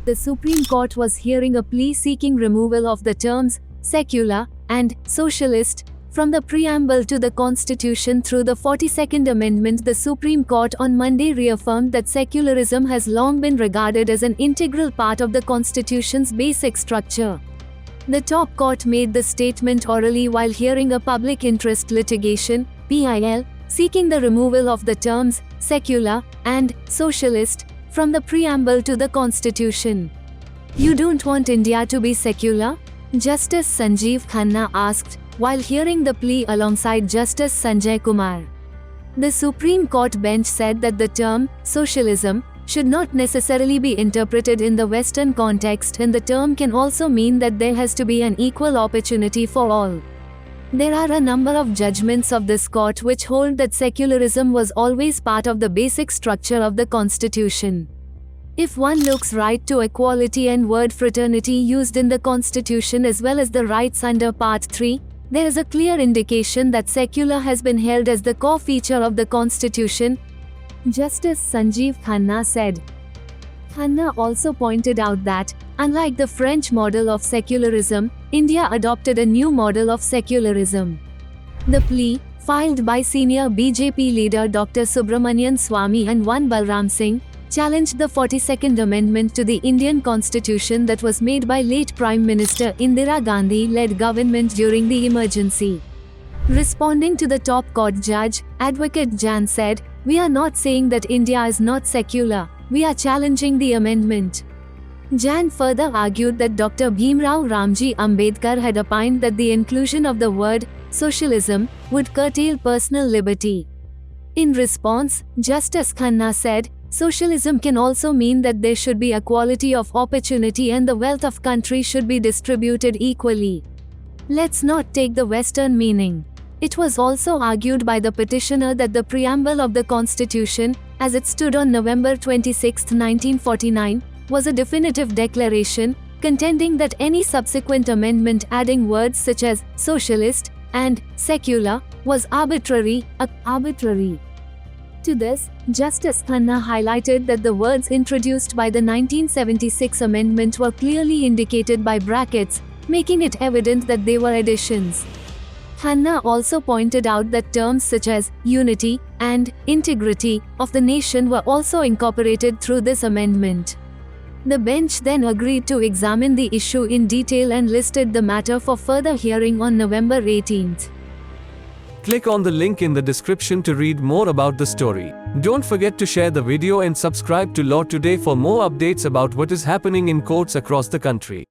the Supreme Court was hearing a plea seeking removal of the terms secular and socialist from the preamble to the Constitution through the 42nd Amendment. The Supreme Court on Monday reaffirmed that secularism has long been regarded as an integral part of the Constitution's basic structure. The top court made the statement orally while hearing a public interest litigation (PIL) seeking the removal of the terms secular and socialist from the preamble to the Constitution. "You don't want India to be secular?" Justice Sanjeev Khanna asked, while hearing the plea alongside Justice Sanjay Kumar. The Supreme Court bench said that the term socialism should not necessarily be interpreted in the Western context, and the term can also mean that there has to be an equal opportunity for all. There are a number of judgments of this court which hold that secularism was always part of the basic structure of the Constitution. If one looks right to equality and word fraternity used in the Constitution as well as the rights under Part 3, there is a clear indication that secular has been held as the core feature of the Constitution, Justice Sanjeev Khanna said. Khanna also pointed out that, unlike the French model of secularism, India adopted a new model of secularism. The plea, filed by senior BJP leader Dr. Subramanian Swamy and one Balram Singh, challenged the 42nd Amendment to the Indian Constitution that was made by late Prime Minister Indira Gandhi-led government during the emergency. Responding to the top court judge, Advocate Jan said, "We are not saying that India is not secular, we are challenging the amendment." Jan further argued that Dr. Bhimrao Ramji Ambedkar had opined that the inclusion of the word socialism would curtail personal liberty. In response, Justice Khanna said, "Socialism can also mean that there should be equality of opportunity and the wealth of country should be distributed equally. Let's not take the Western meaning." It was also argued by the petitioner that the preamble of the Constitution, as it stood on November 26, 1949, was a definitive declaration, contending that any subsequent amendment adding words such as socialist and secular was arbitrary. To this, Justice Khanna highlighted that the words introduced by the 1976 amendment were clearly indicated by brackets, making it evident that they were additions. Khanna also pointed out that terms such as unity and integrity of the nation were also incorporated through this amendment. The bench then agreed to examine the issue in detail and listed the matter for further hearing on November 18th. Click on the link in the description to read more about the story. Don't forget to share the video and subscribe to Law Today for more updates about what is happening in courts across the country.